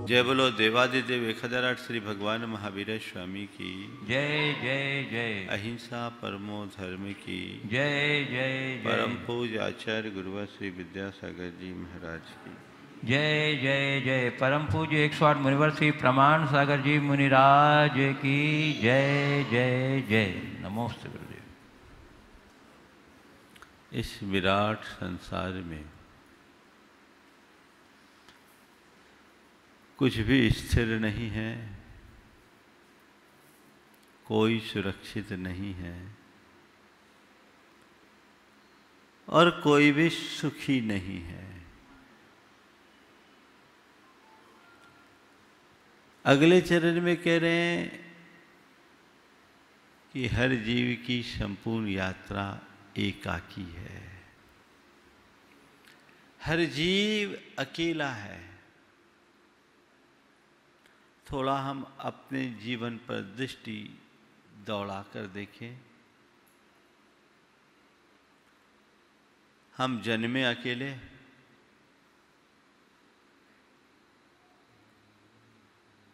जय बोलो देवादिदेव 1008 श्री भगवान महावीर स्वामी की जय जय जय। अहिंसा परमो धर्म की जय जय जय। परम पूज्य आचार्य गुरुवर श्री विद्यासागर जी महाराज की जय जय जय। परम पूज्य 108 मुनिवर श्री प्रमाण सागर जी मुनिराज की जय जय जय। नमोस्तु गुरुदेव। इस विराट संसार में कुछ भी स्थिर नहीं है, कोई सुरक्षित नहीं है और कोई भी सुखी नहीं है। अगले चरण में कह रहे हैं कि हर जीव की संपूर्ण यात्रा एकाकी है। हर जीव अकेला है। थोड़ा हम अपने जीवन पर दृष्टि दौड़ा कर देखें। हम जन्मे अकेले,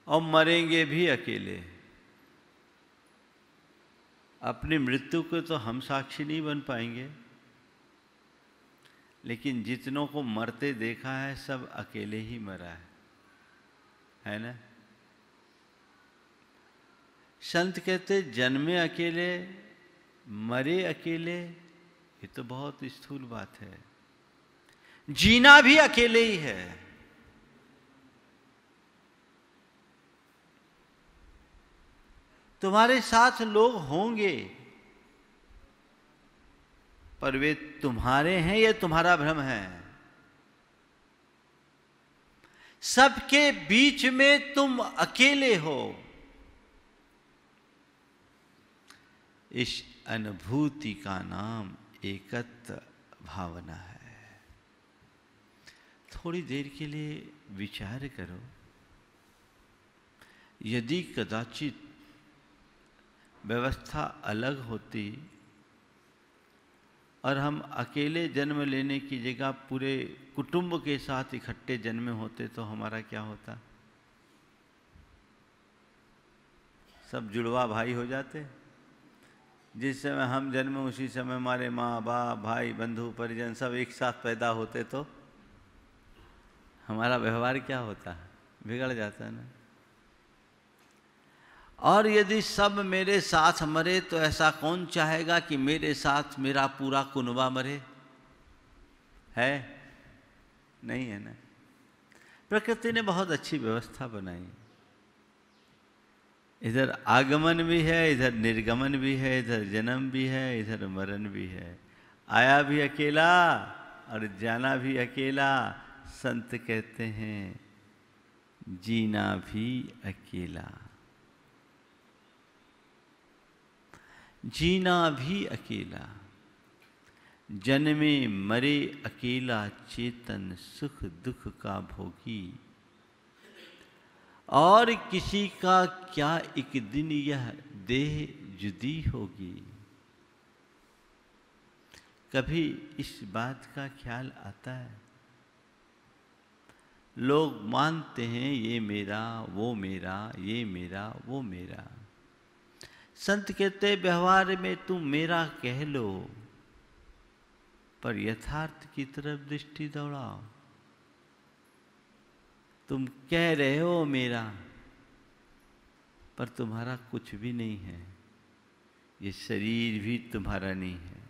और मरेंगे भी अकेले। अपनी मृत्यु को तो हम साक्षी नहीं बन पाएंगे, लेकिन जितनों को मरते देखा है सब अकेले ही मरा है ना। संत कहते जन्मे अकेले, मरे अकेले। ये तो बहुत स्थूल बात है। जीना भी अकेले ही है। तुम्हारे साथ लोग होंगे, पर वे तुम्हारे हैं या तुम्हारा भ्रम है। सबके बीच में तुम अकेले हो। इस अनुभूति का नाम एकत्व भावना है। थोड़ी देर के लिए विचार करो, यदि कदाचित व्यवस्था अलग होती और हम अकेले जन्म लेने की जगह पूरे कुटुंब के साथ इकट्ठे जन्मे होते तो हमारा क्या होता? सब जुड़वा भाई हो जाते। जिस समय हम जन्मे उसी समय हमारे माँ बाप भाई बंधु परिजन सब एक साथ पैदा होते तो हमारा व्यवहार क्या होता? बिगड़ जाता ना। और यदि सब मेरे साथ मरे तो ऐसा कौन चाहेगा कि मेरे साथ मेरा पूरा कुनबा मरे? है नहीं है ना। प्रकृति ने बहुत अच्छी व्यवस्था बनाई। इधर आगमन भी है, इधर निर्गमन भी है, इधर जन्म भी है, इधर मरण भी है। आया भी अकेला और जाना भी अकेला। संत कहते हैं जीना भी अकेला, जीना भी अकेला। जन्मे मरे अकेला चेतन, सुख दुख का भोगी। और किसी का क्या एक दिन यह देह जुदी होगी। कभी इस बात का ख्याल आता है? लोग मानते हैं ये मेरा, वो मेरा, ये मेरा, वो मेरा। संत कहते व्यवहार में तुम मेरा कह लो, पर यथार्थ की तरफ दृष्टि दौड़ाओ। तुम कह रहे हो मेरा, पर तुम्हारा कुछ भी नहीं है। ये शरीर भी तुम्हारा नहीं है।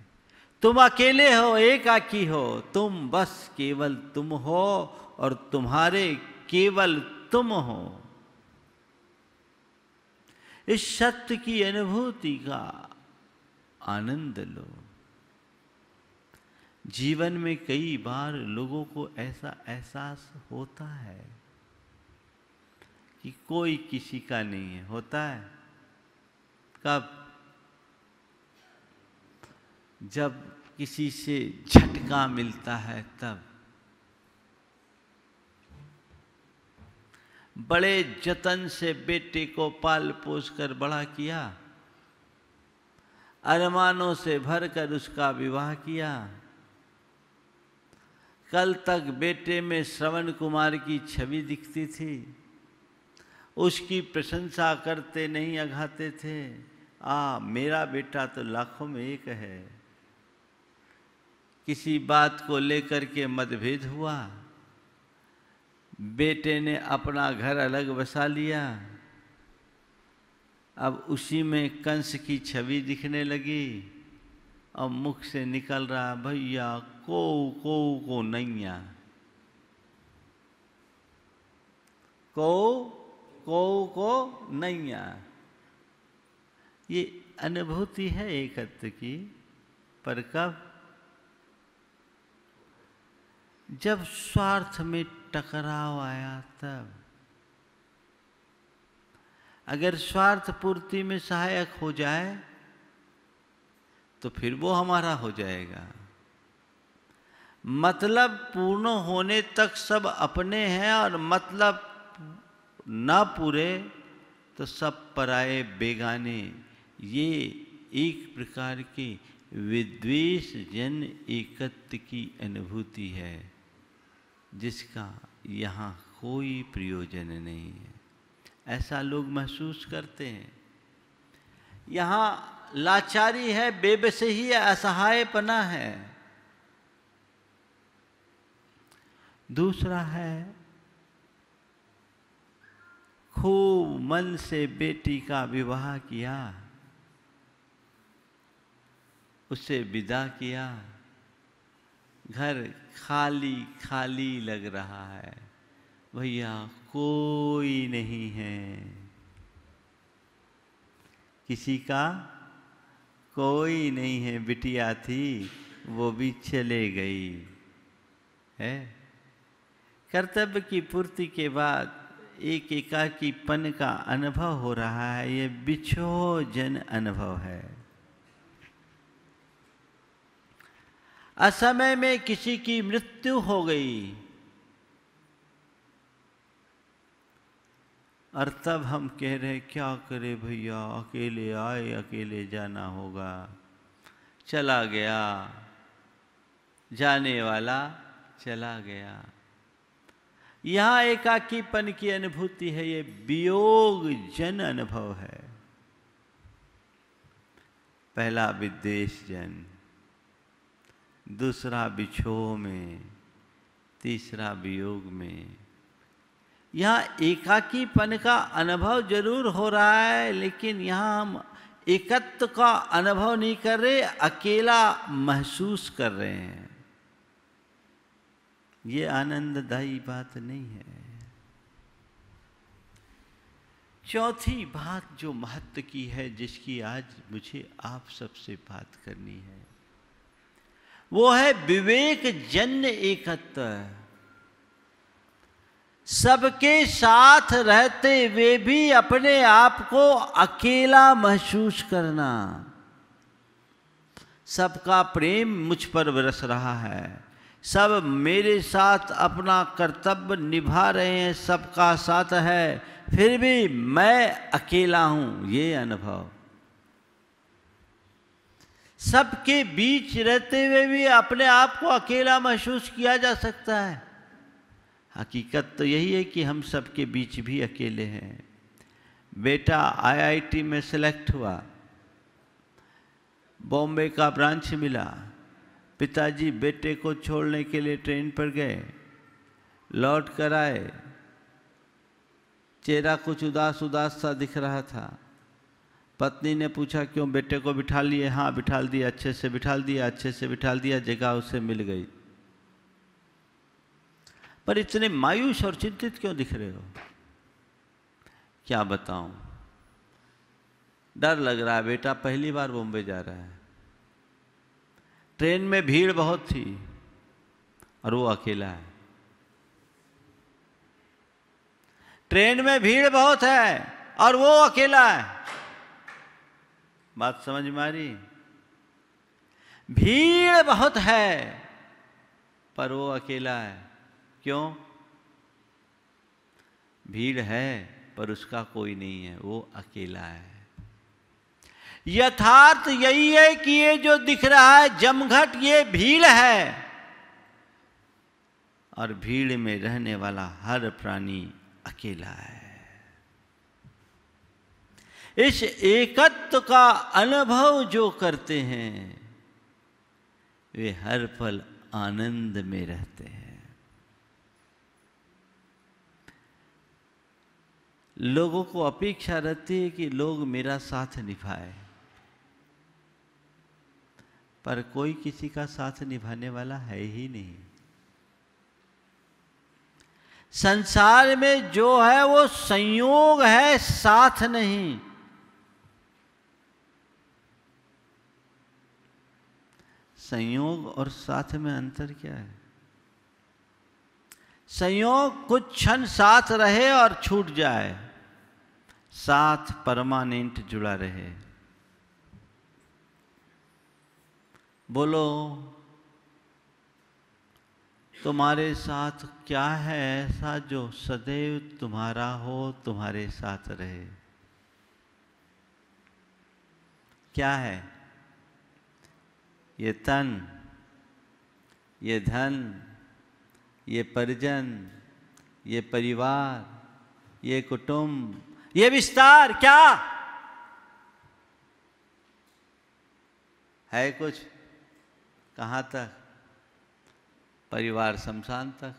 तुम अकेले हो, एकाकी हो। तुम बस केवल तुम हो और तुम्हारे केवल तुम हो। इस सत्य की अनुभूति का आनंद लो। जीवन में कई बार लोगों को ऐसा एहसास होता है कि कोई किसी का नहीं है। होता है कब? जब किसी से झटका मिलता है तब। बड़े जतन से बेटे को पाल पोस कर बड़ा किया, अरमानों से भरकर उसका विवाह किया। कल तक बेटे में श्रवण कुमार की छवि दिखती थी, उसकी प्रशंसा करते नहीं अघाते थे। मेरा बेटा तो लाखों में एक है। किसी बात को लेकर के मतभेद हुआ, बेटे ने अपना घर अलग बसा लिया, अब उसी में कंस की छवि दिखने लगी और मुख से निकल रहा, भैया को नैया, को नैया। ये अनुभूति है एकत्व की, पर कब? जब स्वार्थ में टकराव आया तब। अगर स्वार्थ पूर्ति में सहायक हो जाए तो फिर वो हमारा हो जाएगा। मतलब पूर्ण होने तक सब अपने हैं और मतलब ना पूरे तो सब पराये बेगाने। ये एक प्रकार की विद्वेष जन एकत्व की अनुभूति है, जिसका यहाँ कोई प्रयोजन नहीं है। ऐसा लोग महसूस करते हैं। यहाँ लाचारी है, बेबसी है, असहायपना है। दूसरा है, खूब मन से बेटी का विवाह किया, उसे विदा किया, घर खाली खाली लग रहा है, भैया कोई नहीं है, किसी का कोई नहीं है। बिटिया थी वो भी चले गई है। कर्तव्य की पूर्ति के बाद एक एकाकीपन का अनुभव हो रहा है। ये बिछोजन अनुभव है। असमय में किसी की मृत्यु हो गई और तब हम कह रहे क्या करे भैया, अकेले आए अकेले जाना होगा। चला गया, जाने वाला चला गया। यहाँ एकाकीपन की अनुभूति है। ये वियोग जन अनुभव है। पहला विद्वेष जन, दूसरा बिछोह में, तीसरा वियोग में। यहाँ एकाकीपन का अनुभव जरूर हो रहा है, लेकिन यहाँ हम एकत्व का अनुभव नहीं कर रहे, अकेला महसूस कर रहे हैं। ये आनंददायी बात नहीं है। चौथी बात जो महत्व की है, जिसकी आज मुझे आप सबसे बात करनी है, वो है विवेक जन्य एकत्व। सबके साथ रहते हुए भी अपने आप को अकेला महसूस करना। सबका प्रेम मुझ पर बरस रहा है, सब मेरे साथ अपना कर्तव्य निभा रहे हैं, सबका साथ है, फिर भी मैं अकेला हूं। ये अनुभव। सबके बीच रहते हुए भी अपने आप को अकेला महसूस किया जा सकता है। हकीकत तो यही है कि हम सबके बीच भी अकेले हैं। बेटा आईआईटी में सेलेक्ट हुआ, बॉम्बे का ब्रांच मिला, पिताजी बेटे को छोड़ने के लिए ट्रेन पर गए, लौट कर आए, चेहरा कुछ उदास उदास सा दिख रहा था। पत्नी ने पूछा क्यों, बेटे को बिठा लिए? हाँ बिठाल दिया, अच्छे से बिठाल दिया, अच्छे से बिठाल दिया, जगह उसे मिल गई। पर इतने मायूस और चिंतित क्यों दिख रहे हो? क्या बताऊं, डर लग रहा है, बेटा पहली बार बॉम्बे जा रहा है। ट्रेन में भीड़ बहुत थी और वो अकेला है। ट्रेन में भीड़ बहुत है और वो अकेला है। बात समझ में आ रही? भीड़ बहुत है पर वो अकेला है। क्यों? भीड़ है पर उसका कोई नहीं है, वो अकेला है। यथार्थ यही है कि ये जो दिख रहा है जमघट, ये भीड़ है और भीड़ में रहने वाला हर प्राणी अकेला है। इस एकत्व का अनुभव जो करते हैं वे हर पल आनंद में रहते हैं। लोगों को अपेक्षा रहती है कि लोग मेरा साथ निभाए, पर कोई किसी का साथ निभाने वाला है ही नहीं। संसार में जो है वो संयोग है, साथ नहीं। संयोग और साथ में अंतर क्या है? संयोग कुछ क्षण साथ रहे और छूट जाए, साथ परमानेंट जुड़ा रहे। बोलो, तुम्हारे साथ क्या है ऐसा जो सदैव तुम्हारा हो, तुम्हारे साथ रहे? क्या है? ये तन, ये धन, ये परिजन, ये परिवार, ये कुटुंब, ये विस्तार, क्या है? कुछ? कहाँ तक? परिवार शमशान तक,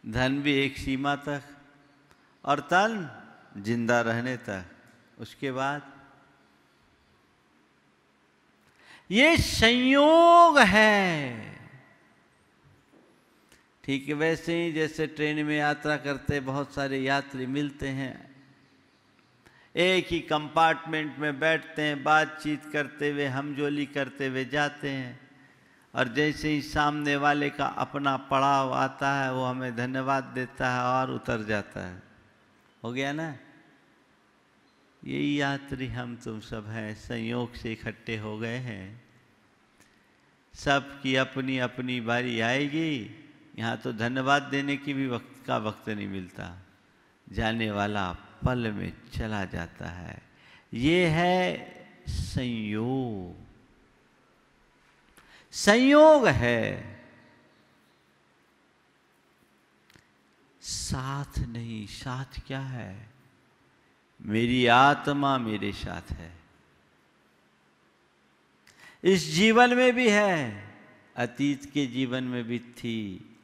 धन भी एक सीमा तक, और तन जिंदा रहने तक। उसके बाद ये संयोग है। ठीक है, वैसे ही जैसे ट्रेन में यात्रा करते बहुत सारे यात्री मिलते हैं, एक ही कंपार्टमेंट में बैठते हैं, बातचीत करते हुए, हमजोली करते हुए जाते हैं, और जैसे ही सामने वाले का अपना पड़ाव आता है वो हमें धन्यवाद देता है और उतर जाता है। हो गया ना? यही यात्री हम तुम सब हैं, संयोग से इकट्ठे हो गए हैं। सबकी अपनी अपनी बारी आएगी। यहाँ तो धन्यवाद देने की भी वक्त नहीं मिलता, जाने वाला पल में चला जाता है। ये है संयोग। संयोग है, साथ नहीं। साथ क्या है? मेरी आत्मा मेरे साथ है। इस जीवन में भी है, अतीत के जीवन में भी थी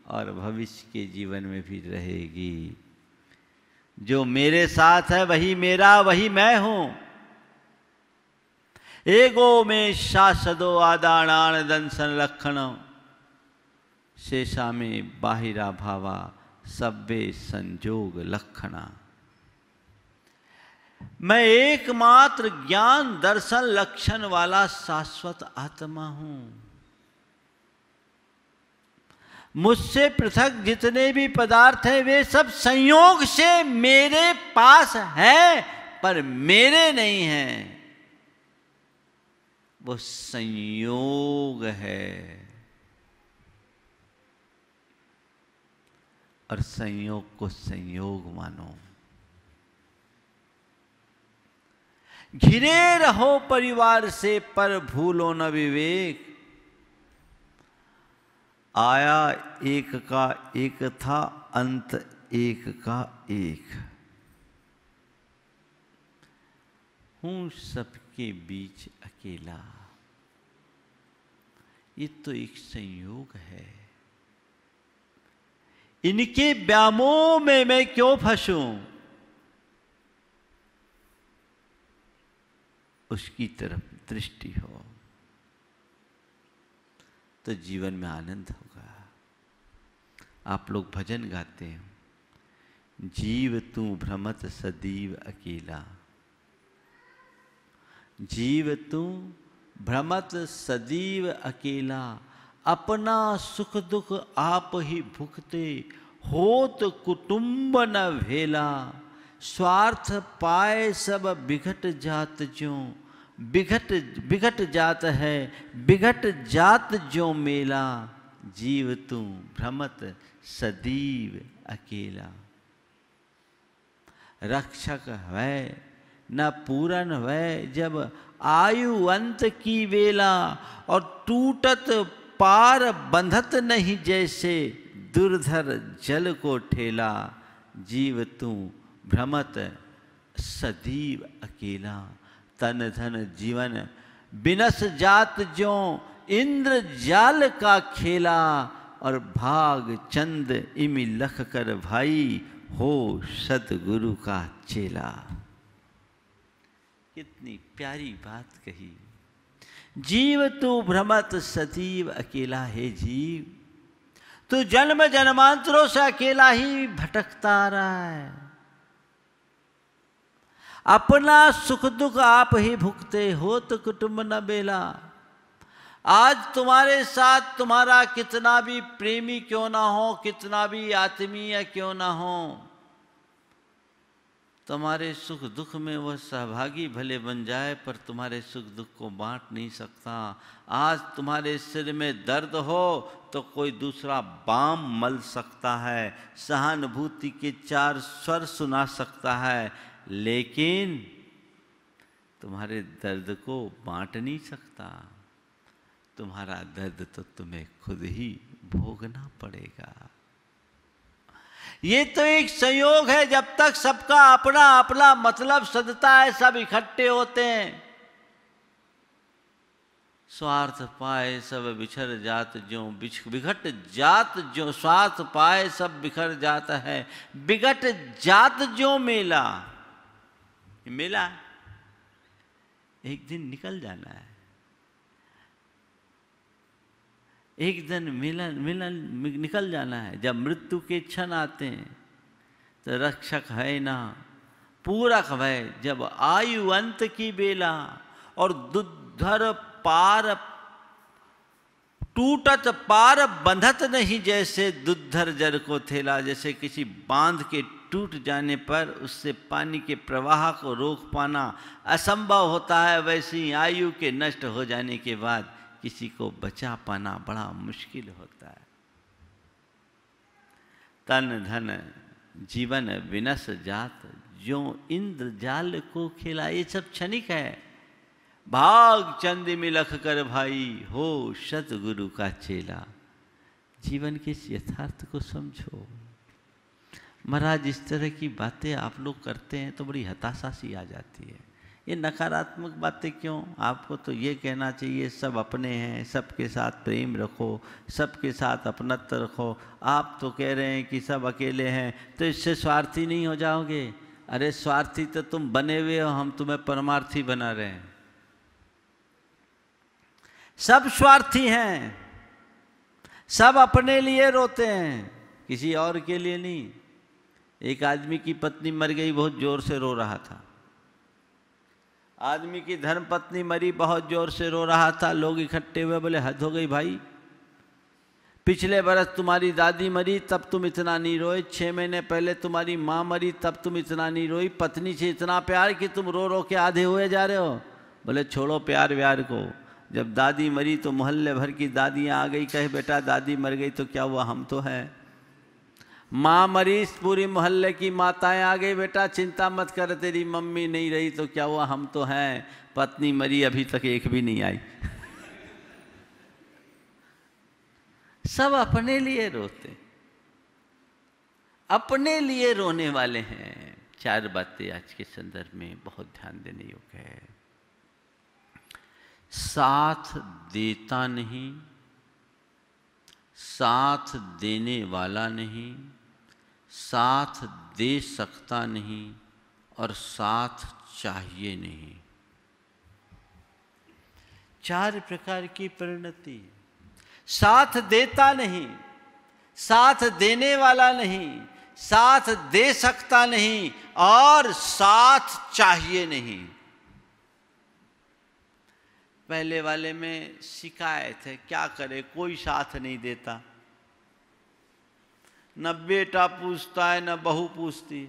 और भविष्य के जीवन में भी रहेगी। जो मेरे साथ है वही मेरा, वही मैं हूं। एगो में शासदो आदानानदन संलक्षण शेषा में बाहिरा भावा सब्बे संजोग लक्षणा। मैं एकमात्र ज्ञान दर्शन लक्षण वाला शाश्वत आत्मा हूं। मुझसे पृथक जितने भी पदार्थ हैं वे सब संयोग से मेरे पास है, पर मेरे नहीं हैं। वो संयोग है, और संयोग को संयोग मानो। घिरे रहो परिवार से पर भूलो न विवेक। आया एक का एक था, अंत एक का एक। हूं सबके बीच अकेला। ये तो एक संयोग है। इनके व्यामोह में मैं क्यों फंसूं? उसकी तरफ दृष्टि हो तो जीवन में आनंद होगा। आप लोग भजन गाते हैं, जीव तू भ्रमत सदैव अकेला। जीव तू भ्रमत सदैव अकेला, अपना सुख दुख आप ही भुगते, होत कुटुंब न भेला। स्वार्थ पाए सब बिघट जात ज्यों, बिघट जात है बिघट जात जो मेला। जीव तू भ्रमत सदैव अकेला। रक्षक है न पूरन है जब आयु अंत की वेला। और टूटत पार बंधत नहीं जैसे दुर्धर जल को ठेला। जीव तू भ्रमत सदैव अकेला। तन धन जीवन बिनस जात ज्यों इंद्र जाल का खेला। और भाग चंद इमि लख कर भाई हो सतगुरु का चेला। कितनी प्यारी बात कही। जीव तू भ्रमत सदैव अकेला है जीव, तू जन्म जन्मांतरों से अकेला ही भटकता रहा है। अपना सुख दुख आप ही भुगते हो तो कुटुंब न बेला। आज तुम्हारे साथ तुम्हारा कितना भी प्रेमी क्यों ना हो, कितना भी आत्मीय क्यों ना हो, तुम्हारे सुख दुख में वह सहभागी भले बन जाए पर तुम्हारे सुख दुख को बांट नहीं सकता। आज तुम्हारे सिर में दर्द हो तो कोई दूसरा बाम मल सकता है, सहानुभूति के 4 स्वर सुना सकता है, लेकिन तुम्हारे दर्द को बांट नहीं सकता। तुम्हारा दर्द तो तुम्हें खुद ही भोगना पड़ेगा। ये तो एक संयोग है। जब तक सबका अपना अपना मतलब सदता है, सब इकट्ठे होते हैं। स्वार्थ पाए सब बिछड़ जात ज्यों बिघट जात ज्यों, स्वार्थ पाए सब बिखर जाता है, बिघट जात ज्यों मेला। मेला एक दिन निकल जाना है, एक दिन मिलन निकल जाना है। जब मृत्यु के क्षण आते हैं तो रक्षक है ना पूरक भय, जब आयु अंत की बेला। और दुधर पार टूटत पार बंधत नहीं, जैसे दुधर जर को थेला। जैसे किसी बांध के टूट जाने पर उससे पानी के प्रवाह को रोक पाना असंभव होता है, वैसी आयु के नष्ट हो जाने के बाद किसी को बचा पाना बड़ा मुश्किल होता है। तन धन जीवन विनस जात ज्यों इंद्र जाल को खेला। ये सब क्षणिक है। भाग चंद मिलख कर भाई हो सतगुरु का चेला। जीवन के इस यथार्थ को समझो। महाराज इस तरह की बातें आप लोग करते हैं तो बड़ी हताशा सी आ जाती है। ये नकारात्मक बातें क्यों? आपको तो ये कहना चाहिए सब अपने हैं, सबके साथ प्रेम रखो, सबके साथ अपनत्व रखो। आप तो कह रहे हैं कि सब अकेले हैं, तो इससे स्वार्थी नहीं हो जाओगे? अरे स्वार्थी तो तुम बने हुए हो, हम तुम्हें परमार्थी बना रहे हैं। सब स्वार्थी हैं, सब अपने लिए रोते हैं, किसी और के लिए नहीं। एक आदमी की पत्नी मर गई, बहुत जोर से रो रहा था। आदमी की धर्म पत्नी मरी, बहुत जोर से रो रहा था। लोग इकट्ठे हुए, बोले हद हो गई भाई, पिछले बरस तुम्हारी दादी मरी तब तुम इतना नहीं रोए, 6 महीने पहले तुम्हारी माँ मरी तब तुम इतना नहीं रोई, पत्नी से इतना प्यार कि तुम रो रो के आधे हुए जा रहे हो। बोले छोड़ो प्यार व्यार को। जब दादी मरी तो मोहल्ले भर की दादियाँ आ गई, कहे बेटा दादी मर गई तो क्या हुआ, हम तो हैं। माँ मरी, पूरी मोहल्ले की माताएं आ गई, बेटा चिंता मत कर, तेरी मम्मी नहीं रही तो क्या हुआ, हम तो हैं। पत्नी मरी, अभी तक एक भी नहीं आई। सब अपने लिए रोते, अपने लिए रोने वाले हैं। 4 बातें आज के संदर्भ में बहुत ध्यान देने योग्य है। साथ देता नहीं, साथ देने वाला नहीं, साथ दे सकता नहीं और साथ चाहिए नहीं। 4 प्रकार की परिणति। साथ देता नहीं, साथ देने वाला नहीं, साथ दे सकता नहीं और साथ चाहिए नहीं। पहले वाले में शिकायत है, क्या करे, कोई साथ नहीं देता। न बेटा पूछता है न बहू पूछती,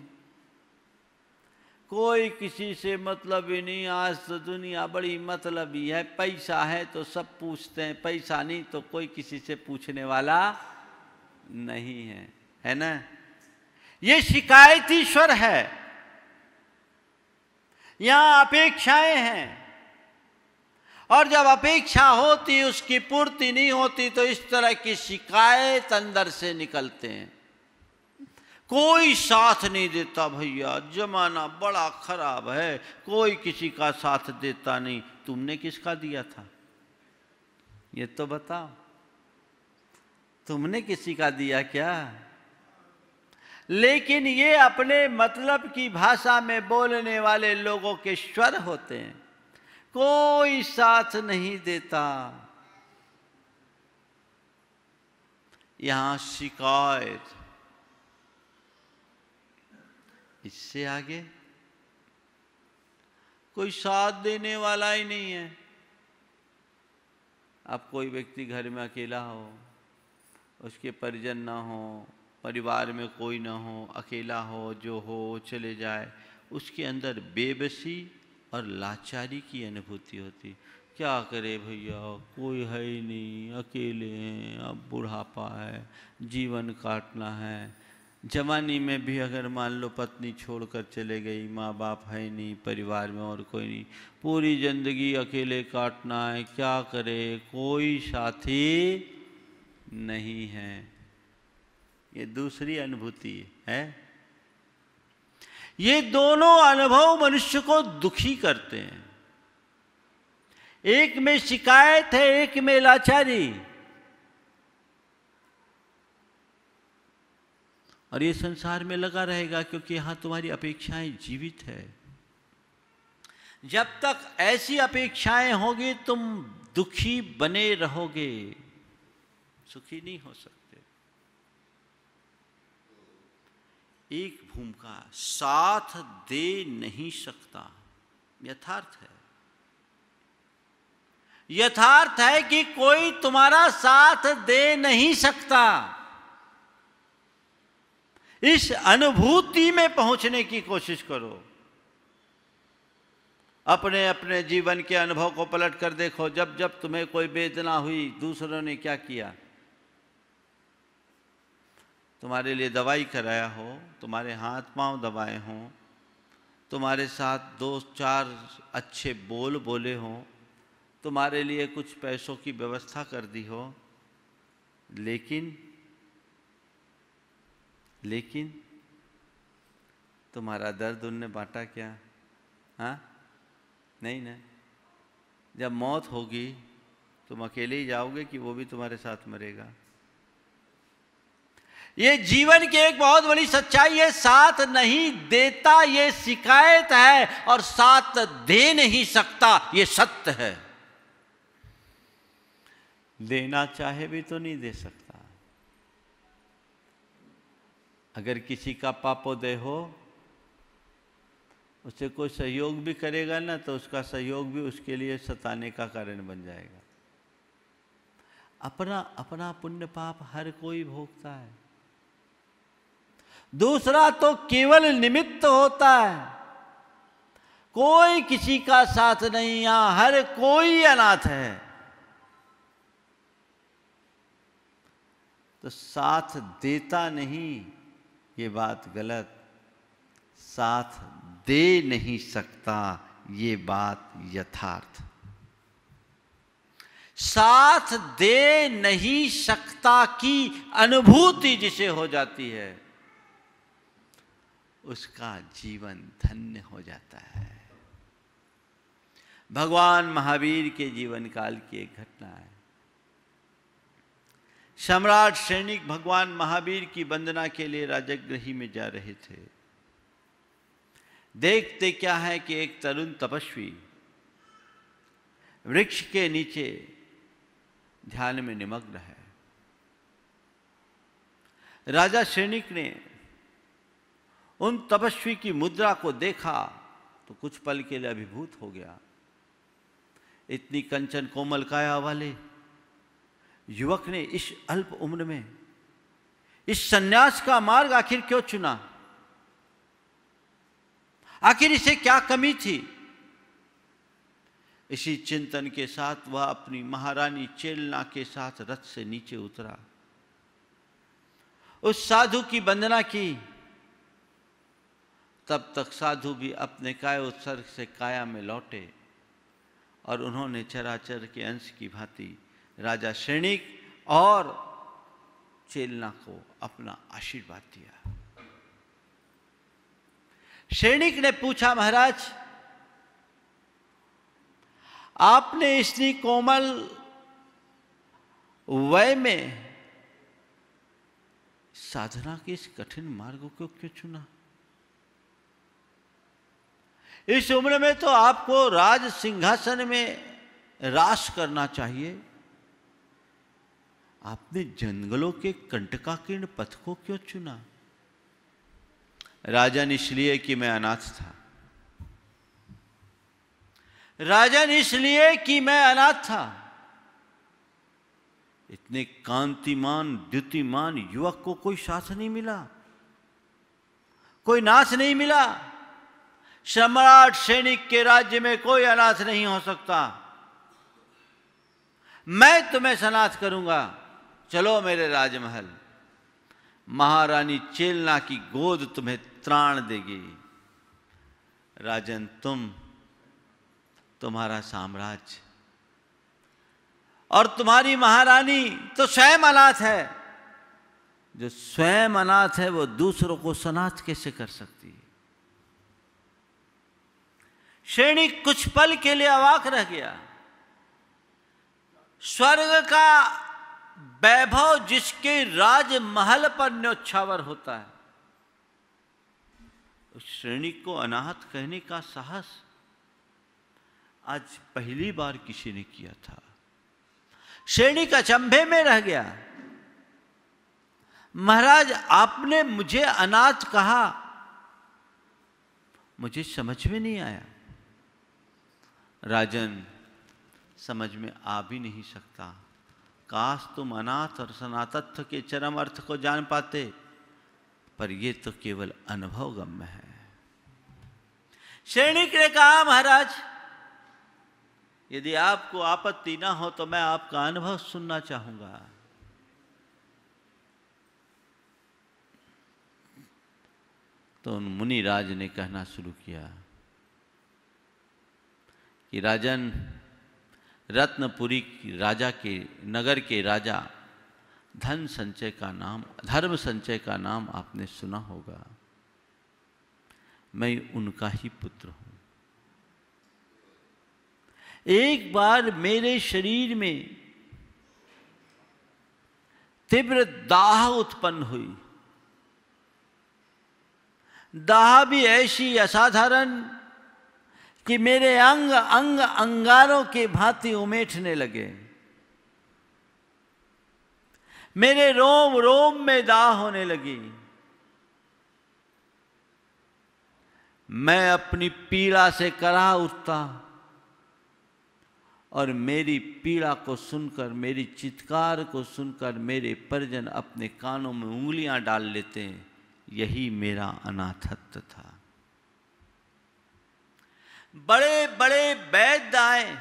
कोई किसी से मतलब ही नहीं। आज तो दुनिया बड़ी मतलबी है, पैसा है तो सब पूछते हैं, पैसा नहीं तो कोई किसी से पूछने वाला नहीं है, है ना। ये शिकायत ईश्वर है। यहाँ अपेक्षाएं हैं और जब अपेक्षा होती उसकी पूर्ति नहीं होती तो इस तरह की शिकायत अंदर से निकलते हैं। कोई साथ नहीं देता भैया, जमाना बड़ा खराब है, कोई किसी का साथ देता नहीं। तुमने किसका दिया था ये तो बताओ, तुमने किसी का दिया क्या? लेकिन ये अपने मतलब की भाषा में बोलने वाले लोगों के स्वर होते हैं, कोई साथ नहीं देता। यहां शिकायत, इससे आगे कोई साथ देने वाला ही नहीं है। अब कोई व्यक्ति घर में अकेला हो, उसके परिजन ना हो, परिवार में कोई ना हो, अकेला हो, जो हो चले जाए, उसके अंदर बेबसी और लाचारी की अनुभूति होती। क्या करे भैया, कोई है ही नहीं, अकेले हैं, अब बुढ़ापा है, जीवन काटना है। जवानी में भी अगर मान लो पत्नी छोड़कर चले गई, माँ बाप है नहीं, परिवार में और कोई नहीं, पूरी जिंदगी अकेले काटना है, क्या करे, कोई साथी नहीं है। ये दूसरी अनुभूति है। ये दोनों अनुभव मनुष्य को दुखी करते हैं। एक में शिकायत है, एक में लाचारी। और ये संसार में लगा रहेगा, क्योंकि यहां तुम्हारी अपेक्षाएं जीवित है। जब तक ऐसी अपेक्षाएं होगी तुम दुखी बने रहोगे, सुखी नहीं हो सकते। एक भूमिका साथ दे नहीं सकता, यथार्थ है। यथार्थ है कि कोई तुम्हारा साथ दे नहीं सकता। इस अनुभूति में पहुंचने की कोशिश करो। अपने अपने जीवन के अनुभव को पलट कर देखो। जब जब तुम्हें कोई वेदना हुई, दूसरों ने क्या किया? तुम्हारे लिए दवाई कराया हो, तुम्हारे हाथ पांव दबाए हों, तुम्हारे साथ 2-4 अच्छे बोल बोले हों, तुम्हारे लिए कुछ पैसों की व्यवस्था कर दी हो, लेकिन तुम्हारा दर्द उनने बांटा क्या? हाँ, नहीं ना। जब मौत होगी तुम अकेले ही जाओगे कि वो भी तुम्हारे साथ मरेगा? ये जीवन की एक बहुत बड़ी सच्चाई है। साथ नहीं देता ये शिकायत है, और साथ दे नहीं सकता ये सत्य है। देना चाहे भी तो नहीं दे सकता। अगर किसी का पापोदय हो, उसे कोई सहयोग भी करेगा ना, तो उसका सहयोग भी उसके लिए सताने का कारण बन जाएगा। अपना अपना पुण्य पाप हर कोई भोगता है, दूसरा तो केवल निमित्त होता है। कोई किसी का साथ नहीं, यहां हर कोई अनाथ है। तो साथ देता नहीं ये बात गलत, साथ दे नहीं सकता ये बात यथार्थ। साथ दे नहीं सकता की अनुभूति जिसे हो जाती है, उसका जीवन धन्य हो जाता है। भगवान महावीर के जीवन काल की एक घटना है। सम्राट सैनिक भगवान महावीर की वंदना के लिए राजगृह में जा रहे थे। देखते क्या है कि एक तरुण तपस्वी वृक्ष के नीचे ध्यान में निमग्न है। राजा सैनिक ने उन तपस्वी की मुद्रा को देखा तो कुछ पल के लिए अभिभूत हो गया। इतनी कंचन कोमल काया वाले युवक ने इस अल्प उम्र में इस सन्यास का मार्ग आखिर क्यों चुना? आखिर इसे क्या कमी थी? इसी चिंतन के साथ वह अपनी महारानी चेलना के साथ रथ से नीचे उतरा, उस साधु की वंदना की। तब तक साधु भी अपने काय उत्सर्ग से काया में लौटे और उन्होंने चराचर के अंश की भांति राजा सैनिक और चेलना को अपना आशीर्वाद दिया। सैनिक ने पूछा, महाराज आपने इतनी कोमल वय में साधना के इस कठिन मार्ग को क्यों चुना? इस उम्र में तो आपको राज सिंहासन में राज करना चाहिए। आपने जंगलों के कंटकाकीर्ण पथ को क्यों चुना? राजन, इसलिए कि मैं अनाथ था। राजन, इसलिए कि मैं अनाथ था। इतने कांतिमान द्युतिमान युवक को कोई साथ नहीं मिला, कोई नाथ नहीं मिला। सम्राट सैनिक के राज्य में कोई अनाथ नहीं हो सकता। मैं तुम्हें सनाथ करूंगा, चलो मेरे राजमहल। महारानी चेलना की गोद तुम्हें त्राण देगी। राजन, तुम्हारा साम्राज्य और तुम्हारी महारानी तो स्वयं अनाथ है। जो स्वयं अनाथ है वो दूसरों को सनाथ कैसे कर सकती है? सैनिक कुछ पल के लिए अवाक रह गया। स्वर्ग का वैभव जिसके राजमहल पर न्योछावर होता है, उस सैनिक को अनाथ कहने का साहस आज पहली बार किसी ने किया था। सैनिक अचंभे में रह गया। महाराज, आपने मुझे अनाथ कहा, मुझे समझ में नहीं आया। राजन, समझ में आ भी नहीं सकता। काश तुम अनाथ और सनातत्व के चरम अर्थ को जान पाते, पर यह तो केवल अनुभव गम्य है। सैनिक ने कहा, महाराज यदि आपको आपत्ति ना हो तो मैं आपका अनुभव सुनना चाहूंगा। तो उन मुनिराज ने कहना शुरू किया कि राजन, रत्नपुरी राजा के नगर के राजा धर्म संचय का नाम आपने सुना होगा। मैं उनका ही पुत्र हूं। एक बार मेरे शरीर में तीव्र दाह उत्पन्न हुई। दाह भी ऐसी असाधारण कि मेरे अंगारों के भांति उमेठने लगे। मेरे रोम रोम में दाह होने लगी। मैं अपनी पीड़ा से कराह उठता और मेरी पीड़ा को सुनकर, मेरी चित्कार को सुनकर मेरे परिजन अपने कानों में उंगलियां डाल लेते। यही मेरा अनाथत्व था। बड़े बड़े वैद्य आए,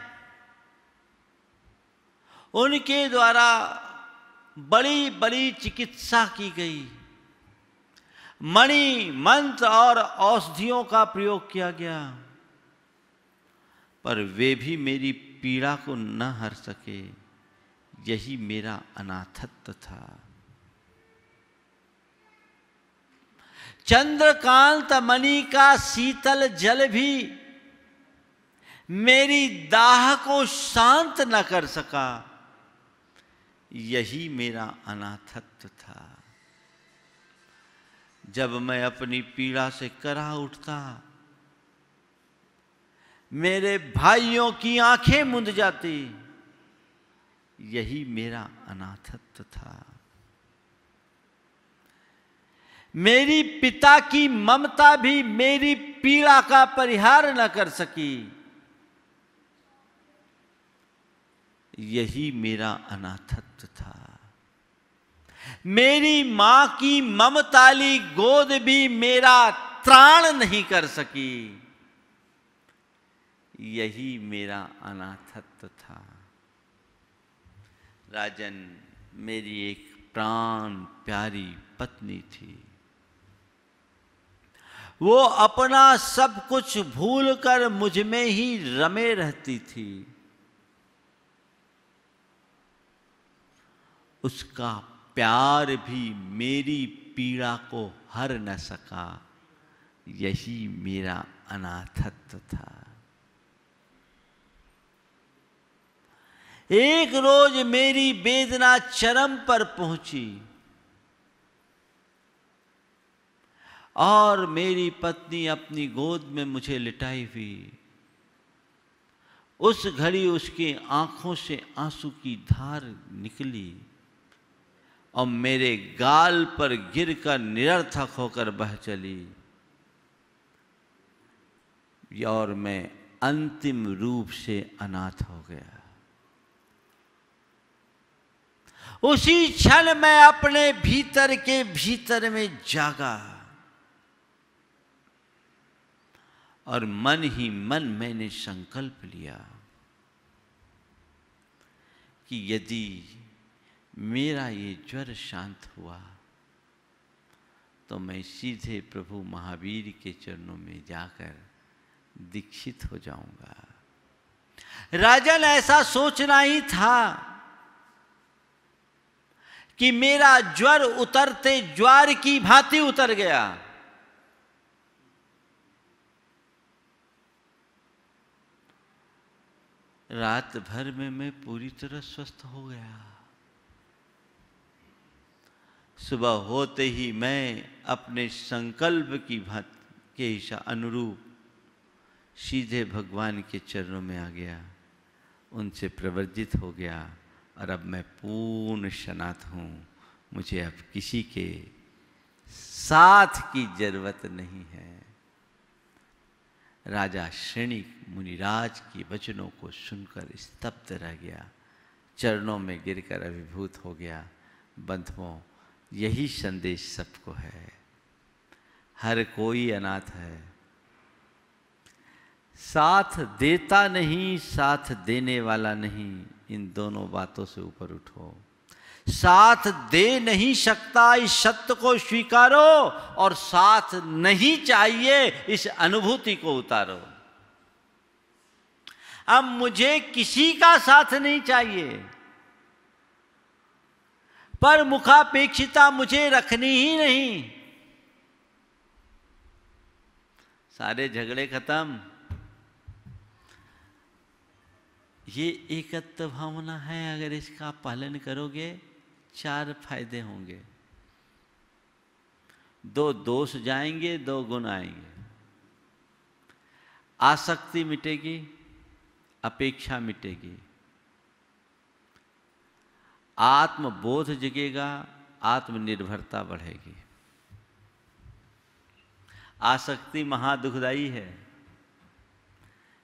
उनके द्वारा बड़ी बड़ी चिकित्सा की गई। मणि मंत्र और औषधियों का प्रयोग किया गया, पर वे भी मेरी पीड़ा को न हर सके। यही मेरा अनाथत्व था। चंद्रकांत मणि का शीतल जल भी मेरी दाह को शांत न कर सका। यही मेरा अनाथत्व था। जब मैं अपनी पीड़ा से कराह उठता, मेरे भाइयों की आंखें मूंद जाती। यही मेरा अनाथत्व था। मेरी पिता की ममता भी मेरी पीड़ा का परिहार न कर सकी। यही मेरा अनाथत्व था। मेरी मां की ममताली गोद भी मेरा त्राण नहीं कर सकी। यही मेरा अनाथत्व था। राजन, मेरी एक प्राण प्यारी पत्नी थी। वो अपना सब कुछ भूलकर मुझ में ही रमे रहती थी। उसका प्यार भी मेरी पीड़ा को हर न सका। यही मेरा अनाथत्व था। एक रोज मेरी वेदना चरम पर पहुंची और मेरी पत्नी अपनी गोद में मुझे लिटाई हुई। उस घड़ी उसकी आंखों से आंसू की धार निकली और मेरे गाल पर गिरकर निरर्थक होकर बह चली और मैं अंतिम रूप से अनाथ हो गया। उसी क्षण मैं अपने भीतर के भीतर में जागा और मन ही मन मैंने संकल्प लिया कि यदि मेरा ये ज्वर शांत हुआ तो मैं सीधे प्रभु महावीर के चरणों में जाकर दीक्षित हो जाऊंगा। राजन ऐसा सोचना ही था कि मेरा ज्वर उतरते ज्वार की भांति उतर गया। रात भर में मैं पूरी तरह स्वस्थ हो गया। सुबह होते ही मैं अपने संकल्प की के अनुरूप सीधे भगवान के चरणों में आ गया, उनसे प्रवर्जित हो गया और अब मैं पूर्ण शनाथ हूँ। मुझे अब किसी के साथ की जरूरत नहीं है। राजा श्रेणिक मुनिराज के वचनों को सुनकर स्तब्ध रह गया, चरणों में गिरकर अभिभूत हो गया। बंधुओं, यही संदेश सबको है। हर कोई अनाथ है। साथ देता नहीं, साथ देने वाला नहीं, इन दोनों बातों से ऊपर उठो। साथ दे नहीं सकता इस सत्य को स्वीकारो और साथ नहीं चाहिए इस अनुभूति को उतारो। अब मुझे किसी का साथ नहीं चाहिए, पर मुखापेक्षिता मुझे रखनी ही नहीं। सारे झगड़े खत्म। ये एकत्व भावना है, अगर इसका पालन करोगे 4 फायदे होंगे। 2 दोष जाएंगे, 2 गुण आएंगे। आसक्ति मिटेगी, अपेक्षा मिटेगी, आत्मबोध जगेगा, आत्मनिर्भरता बढ़ेगी। आसक्ति महादुखदाई है।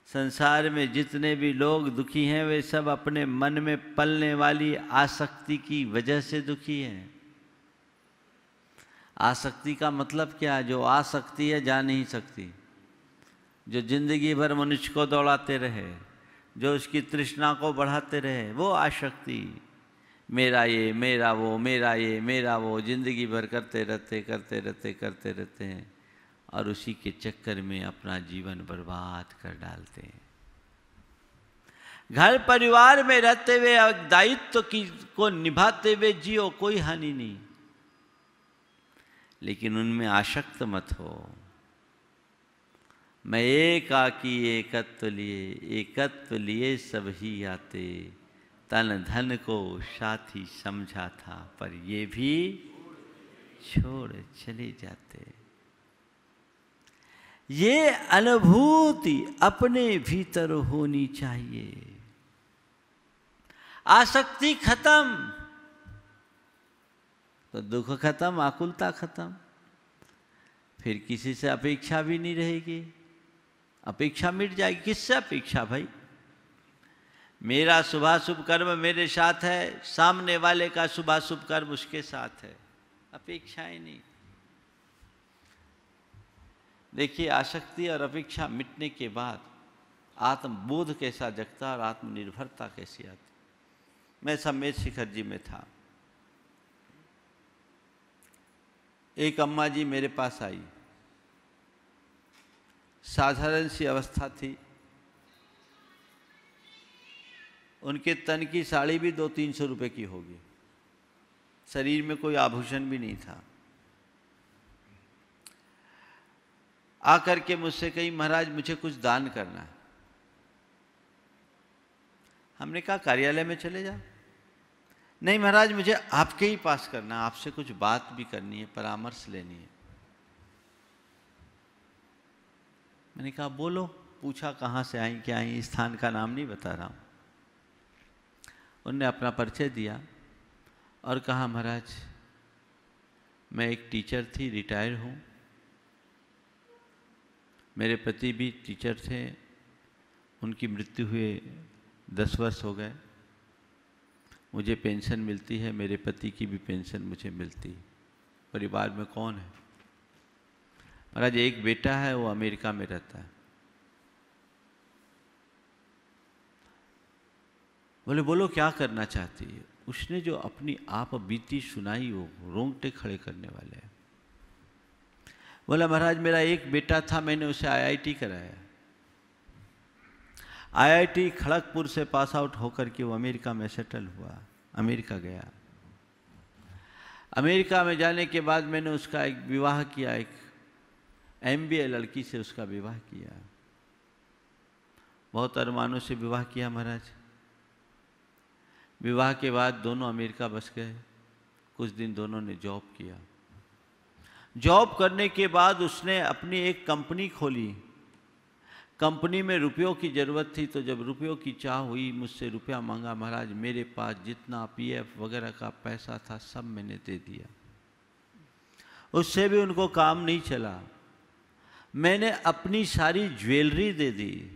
संसार में जितने भी लोग दुखी हैं वे सब अपने मन में पलने वाली आसक्ति की वजह से दुखी हैं। आसक्ति का मतलब क्या? जो आ सकती है जा नहीं सकती, जो जिंदगी भर मनुष्य को दौड़ाते रहे, जो उसकी तृष्णा को बढ़ाते रहे, वो आसक्ति। मेरा ये, मेरा वो, मेरा ये, मेरा वो, जिंदगी भर करते रहते हैं और उसी के चक्कर में अपना जीवन बर्बाद कर डालते हैं। घर परिवार में रहते हुए दायित्व को निभाते हुए जियो, कोई हानि नहीं, लेकिन उनमें आसक्त मत हो। मैं एकाकी एकत्व लिए सब ही आते, तन धन को साथी समझा था, पर ये भी छोड़ चले जाते। ये अनुभूति अपने भीतर होनी चाहिए। आसक्ति खत्म तो दुख खत्म, आकुलता खत्म, फिर किसी से अपेक्षा भी नहीं रहेगी। अपेक्षा मिट जाएगी। किससे अपेक्षा भाई? मेरा शुभाशुभ कर्म मेरे साथ है, सामने वाले का शुभाशुभ कर्म उसके साथ है, अपेक्षाएं नहीं। देखिए, आसक्ति और अपेक्षा मिटने के बाद आत्मबोध कैसा जगता और आत्मनिर्भरता कैसी आती। मैं सम्मेद शिखर जी में था, एक अम्मा जी मेरे पास आई, साधारण सी अवस्था थी, उनके तन की साड़ी भी 200-300 रुपए की होगी, शरीर में कोई आभूषण भी नहीं था। आकर के मुझसे कही, महाराज मुझे कुछ दान करना है। हमने कहा कार्यालय में चले जाओ। नहीं महाराज, मुझे आपके ही पास करना है, आपसे कुछ बात भी करनी है, परामर्श लेनी है। मैंने कहा बोलो। पूछा कहाँ से आई, क्या आई, स्थान का नाम नहीं बता रहा हूँ। उनने अपना परिचय दिया और कहा, महाराज मैं एक टीचर थी, रिटायर हूँ, मेरे पति भी टीचर थे, उनकी मृत्यु हुए 10 वर्ष हो गए, मुझे पेंशन मिलती है, मेरे पति की भी पेंशन मुझे मिलती है। परिवार में कौन है? महाराज एक बेटा है, वो अमेरिका में रहता है। बोले बोलो क्या करना चाहती है? उसने जो अपनी आप बीती सुनाई, वो रोंगटे खड़े करने वाले हैं। बोला महाराज मेरा एक बेटा था, मैंने उसे आईआईटी कराया, आईआईटी खड़गपुर से पास आउट होकर के वो अमेरिका में सेटल हुआ, अमेरिका गया। अमेरिका में जाने के बाद मैंने उसका एक विवाह किया, एक एमबीए लड़की से उसका विवाह किया। बहुत अरमानों से विवाह किया महाराज। विवाह के बाद दोनों अमेरिका बस गए। कुछ दिन दोनों ने जॉब किया। जॉब करने के बाद उसने अपनी एक कंपनी खोली। कंपनी में रुपयों की ज़रूरत थी, तो जब रुपयों की चाह हुई, मुझसे रुपया मांगा। महाराज मेरे पास जितना पीएफ वगैरह का पैसा था सब मैंने दे दिया। उससे भी उनको काम नहीं चला। मैंने अपनी सारी ज्वेलरी दे दी।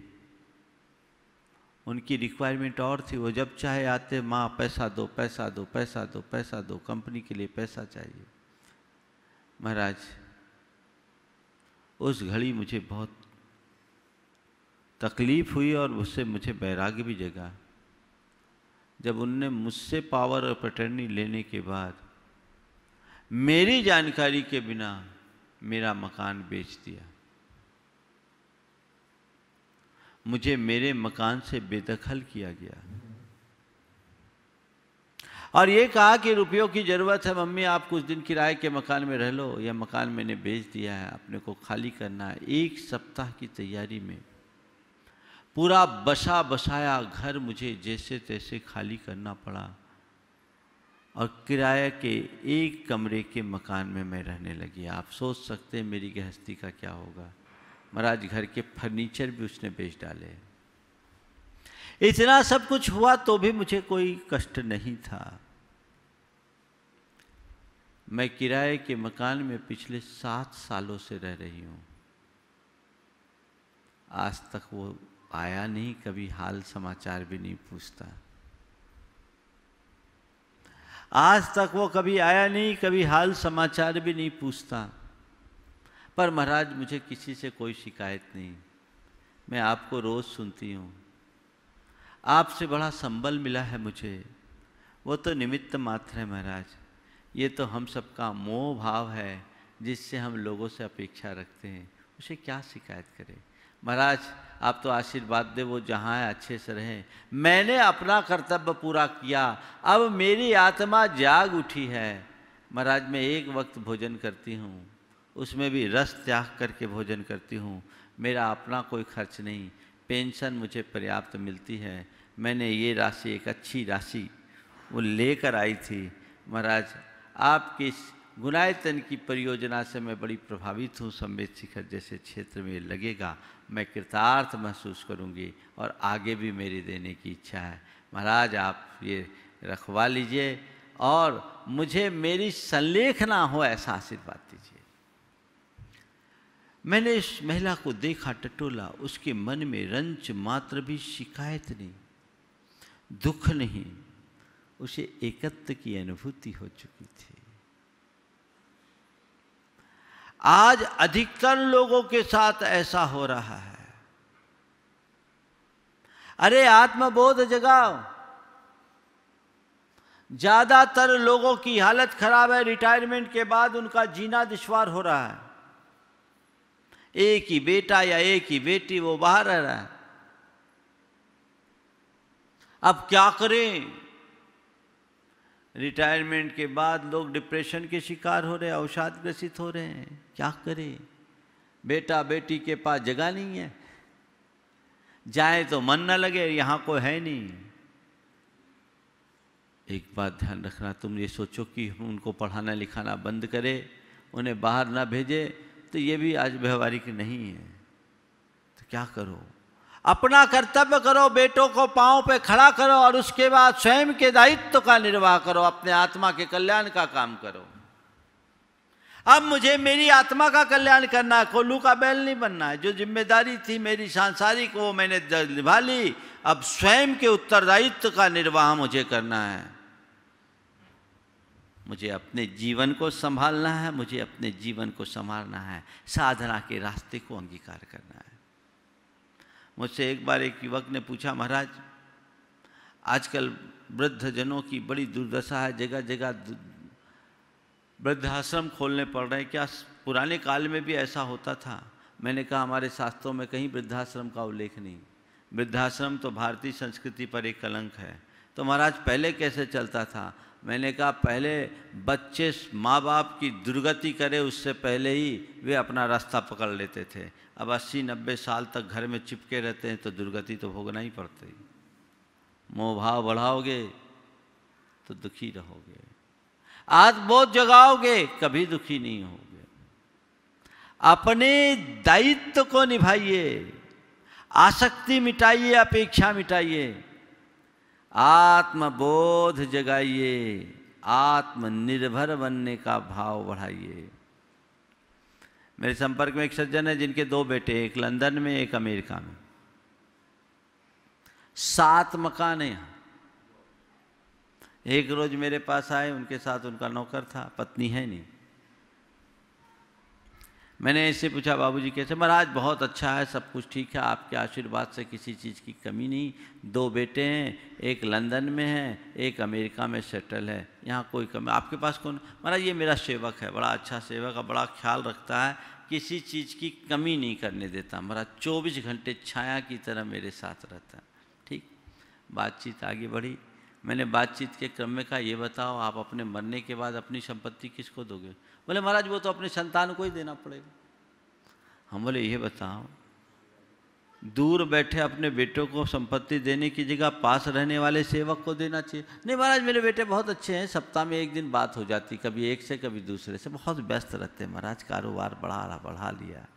उनकी रिक्वायरमेंट और थी, वो जब चाहे आते, माँ पैसा दो पैसा दो पैसा दो पैसा दो, कंपनी के लिए पैसा चाहिए। महाराज उस घड़ी मुझे बहुत तकलीफ हुई और उससे मुझे वैराग्य भी जगा, जब उनने मुझसे पावर और पैटर्नी लेने के बाद मेरी जानकारी के बिना मेरा मकान बेच दिया। मुझे मेरे मकान से बेदखल किया गया और ये कहा कि रुपयों की ज़रूरत है, मम्मी आप कुछ दिन किराए के मकान में रह लो, यह मकान मैंने बेच दिया है, अपने को खाली करना है। 1 सप्ताह की तैयारी में पूरा बसा बसाया घर मुझे जैसे तैसे खाली करना पड़ा और किराए के 1 कमरे के मकान में मैं रहने लगी। आप सोच सकते हैं मेरी गृहस्थी का क्या होगा। महाराज घर के फर्नीचर भी उसने बेच डाले। इतना सब कुछ हुआ तो भी मुझे कोई कष्ट नहीं था। मैं किराए के मकान में पिछले 7 सालों से रह रही हूँ। आज तक वो आया नहीं, कभी हाल समाचार भी नहीं पूछता। आज तक वो कभी आया नहीं, कभी हाल समाचार भी नहीं पूछता। पर महाराज मुझे किसी से कोई शिकायत नहीं। मैं आपको रोज़ सुनती हूँ, आपसे बड़ा संबल मिला है मुझे। वो तो निमित्त मात्र है महाराज, ये तो हम सबका मोह भाव है जिससे हम लोगों से अपेक्षा रखते हैं। उसे क्या शिकायत करें। महाराज आप तो आशीर्वाद दे, वो जहाँ है अच्छे से रहें। मैंने अपना कर्तव्य पूरा किया, अब मेरी आत्मा जाग उठी है। महाराज मैं एक वक्त भोजन करती हूँ, उसमें भी रस त्याग करके भोजन करती हूँ। मेरा अपना कोई खर्च नहीं, पेंशन मुझे पर्याप्त मिलती है। मैंने ये राशि, एक अच्छी राशि वो लेकर आई थी। महाराज आपकी इस गुणायतन की परियोजना से मैं बड़ी प्रभावित हूँ। संवेद शिखर जैसे क्षेत्र में लगेगा, मैं कृतार्थ महसूस करूँगी और आगे भी मेरी देने की इच्छा है। महाराज आप ये रखवा लीजिए और मुझे मेरी संलेख ना हो ऐसा आशीर्वाद दीजिए। मैंने इस महिला को देखा, टटोला। उसके मन में रंच मात्र भी शिकायत नहीं, दुख नहीं, उसे एकत्व की अनुभूति हो चुकी थी। आज अधिकतर लोगों के साथ ऐसा हो रहा है। अरे आत्मबोध जगाओ। ज्यादातर लोगों की हालत खराब है। रिटायरमेंट के बाद उनका जीना दुश्वार हो रहा है। एक ही बेटा या एक ही बेटी वो बाहर रह रहा है। अब क्या करें। रिटायरमेंट के बाद लोग डिप्रेशन के शिकार हो रहे हैं, अवसाद ग्रसित हो रहे हैं। क्या करें। बेटा बेटी के पास जगह नहीं है, जाए तो मन न लगे, यहाँ कोई है नहीं। एक बात ध्यान रखना, तुम ये सोचो कि हम उनको पढ़ाना लिखाना बंद करें, उन्हें बाहर ना भेजे, तो ये भी आज व्यवहारिक नहीं है। तो क्या करो, अपना कर्तव्य करो, बेटों को पांव पे खड़ा करो और उसके बाद स्वयं के दायित्व का निर्वाह करो, अपने आत्मा के कल्याण का काम करो। अब मुझे मेरी आत्मा का कल्याण करना है, कोल्लू का बैल नहीं बनना है। जो जिम्मेदारी थी मेरी सांसारिक वो मैंने निभा ली, अब स्वयं के उत्तरदायित्व का निर्वाह मुझे करना है। मुझे अपने जीवन को संभालना है, मुझे अपने जीवन को संभालना है, साधना के रास्ते को अंगीकार करना है। मुझसे एक बार एक युवक ने पूछा, महाराज आजकल वृद्धजनों की बड़ी दुर्दशा है, जगह जगह वृद्धाश्रम खोलने पड़ रहे हैं, क्या पुराने काल में भी ऐसा होता था? मैंने कहा हमारे शास्त्रों में कहीं वृद्धाश्रम का उल्लेख नहीं। वृद्धाश्रम तो भारतीय संस्कृति पर एक कलंक है। तो महाराज पहले कैसे चलता था? मैंने कहा पहले बच्चे माँ बाप की दुर्गति करे उससे पहले ही वे अपना रास्ता पकड़ लेते थे। अब 80-90 साल तक घर में चिपके रहते हैं तो दुर्गति तो भोगना ही पड़ता ही। मोह भाव बढ़ाओगे तो दुखी रहोगे, आत्मबोध जगाओगे कभी दुखी नहीं होगे। अपने दायित्व को निभाइए, आसक्ति मिटाइए, अपेक्षा मिटाइए, आत्मबोध जगाइए, आत्मनिर्भर बनने का भाव बढ़ाइए। मेरे संपर्क में एक सज्जन है जिनके 2 बेटे, एक लंदन में एक अमेरिका में, 7 मकान है यहाँ। एक रोज मेरे पास आए, उनके साथ उनका नौकर था, पत्नी है नहीं। मैंने इससे पूछा बाबूजी कैसे? महाराज बहुत अच्छा है, सब कुछ ठीक है, आपके आशीर्वाद से किसी चीज़ की कमी नहीं। 2 बेटे हैं, एक लंदन में है, एक अमेरिका में सेटल है, यहाँ कोई कमी। आपके पास कौन? महाराज ये मेरा सेवक है, बड़ा अच्छा सेवक है, बड़ा ख्याल रखता है, किसी चीज़ की कमी नहीं करने देता। महाराज 24 घंटे छाया की तरह मेरे साथ रहता है। ठीक, बातचीत आगे बढ़ी। मैंने बातचीत के क्रम में कहा ये बताओ आप अपने मरने के बाद अपनी संपत्ति किसको दोगे? बोले महाराज वो तो अपने संतान को ही देना पड़ेगा। हम बोले ये बताओ, दूर बैठे अपने बेटों को संपत्ति देने की जगह पास रहने वाले सेवक को देना चाहिए। नहीं महाराज मेरे बेटे बहुत अच्छे हैं, सप्ताह में 1 दिन बात हो जाती, कभी एक से कभी दूसरे से, बहुत व्यस्त रहते हैं महाराज, कारोबार बढ़ा लिया।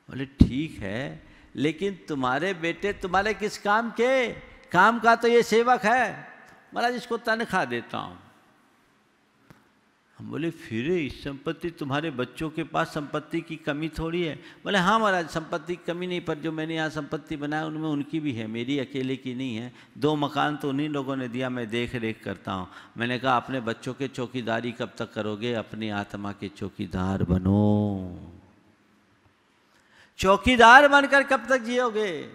बोले ठीक है, लेकिन तुम्हारे बेटे तुम्हारे किस काम के? काम का तो ये सेवक है। महाराज इसको तनख्वाह देता हूँ। हम बोले फिर इस संपत्ति, तुम्हारे बच्चों के पास संपत्ति की कमी थोड़ी है। बोले हाँ महाराज संपत्ति की कमी नहीं, पर जो मैंने यहाँ संपत्ति बनाया उनमें उनकी भी है, मेरी अकेले की नहीं है। 2 मकान तो उन्हीं लोगों ने दिया, मैं देख रेख करता हूँ। मैंने कहा अपने बच्चों के चौकीदारी कब तक करोगे? अपनी आत्मा के चौकीदार बनो। चौकीदार बनकर कब तक जियोगे?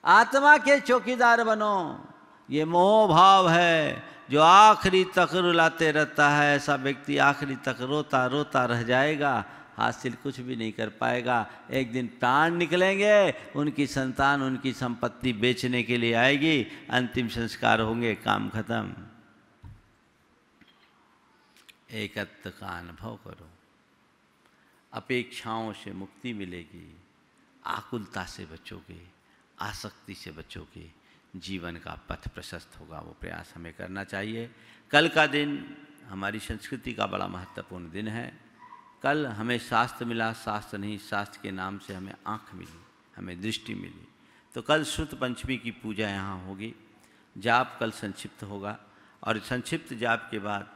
आत्मा के चौकीदार बनो। ये मोह भाव है जो आखिरी तक रुलाते रहता है, ऐसा व्यक्ति आखिरी तक रोता रोता रह जाएगा, हासिल कुछ भी नहीं कर पाएगा। एक दिन प्राण निकलेंगे, उनकी संतान उनकी संपत्ति बेचने के लिए आएगी, अंतिम संस्कार होंगे, काम खत्म। एकत्व का अनुभव करो, अपेक्षाओं से मुक्ति मिलेगी, आकुलता से बचोगे, आसक्ति से बचोगे, जीवन का पथ प्रशस्त होगा। वो प्रयास हमें करना चाहिए। कल का दिन हमारी संस्कृति का बड़ा महत्वपूर्ण दिन है। कल हमें शास्त्र मिला, शास्त्र नहीं, शास्त्र के नाम से हमें आँख मिली, हमें दृष्टि मिली। तो कल श्रुत पंचमी की पूजा यहाँ होगी। जाप कल संक्षिप्त होगा और संक्षिप्त जाप के बाद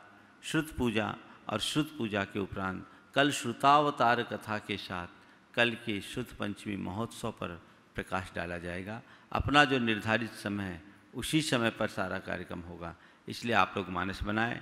श्रुत पूजा और श्रुत पूजा के उपरांत कल श्रुतावतार कथा के साथ कल के श्रुत पंचमी महोत्सव पर प्रकाश डाला जाएगा। अपना जो निर्धारित समय है उसी समय पर सारा कार्यक्रम होगा, इसलिए आप लोग मानस बनाएं।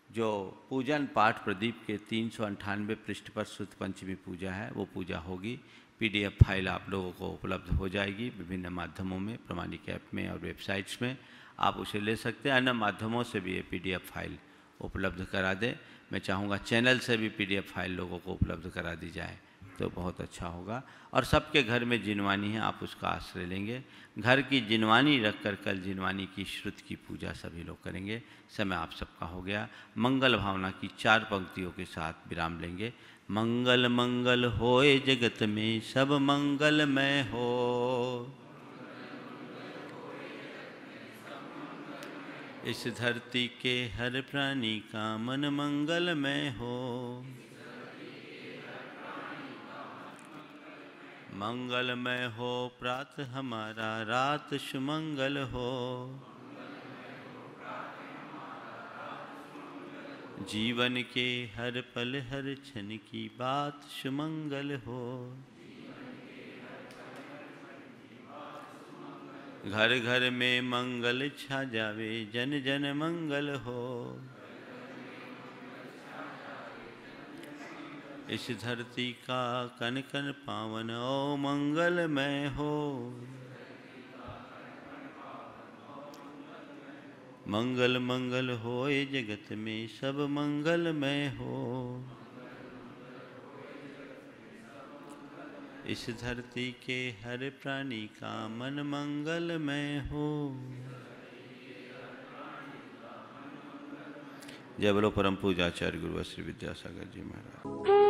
जो पूजन पाठ प्रदीप के 398 पृष्ठ पर श्रुत पंचमी पूजा है वो पूजा होगी। PDF फाइल आप लोगों को उपलब्ध हो जाएगी विभिन्न माध्यमों में, प्रमाणिक ऐप में और वेबसाइट्स में, आप उसे ले सकते हैं। अन्य माध्यमों से भी ये PDF फाइल उपलब्ध करा दें। मैं चाहूँगा चैनल से भी PDF फाइल लोगों को उपलब्ध करा दी जाए। तो बहुत अच्छा होगा। और सबके घर में जिनवानी है, आप उसका आश्रय लेंगे। घर की जिनवानी रखकर कल जिनवानी की श्रुति की पूजा सभी लोग करेंगे। समय आप सबका हो गया। मंगल भावना की 4 पंक्तियों के साथ विराम लेंगे। मंगल मंगल होए जगत में सब मंगलमय हो। इस धरती के हर प्राणी का मन मंगलमय हो। मंगलमय हो प्रातः हमारा, रात सुमंगल हो। जीवन के हर पल हर क्षण की बात सुमंगल हो। घर घर में मंगल छा जावे, जन जन मंगल हो। इस धरती का कन कन पावन ओ मंगलमय हो। मंगल मंगल होए जगत में सब मंगलमय हो। इस धरती के हर प्राणी का मन मंगलमय हो। जय बोलो परम पूज्य आचार्य गुरु श्री विद्यासागर जी महाराज।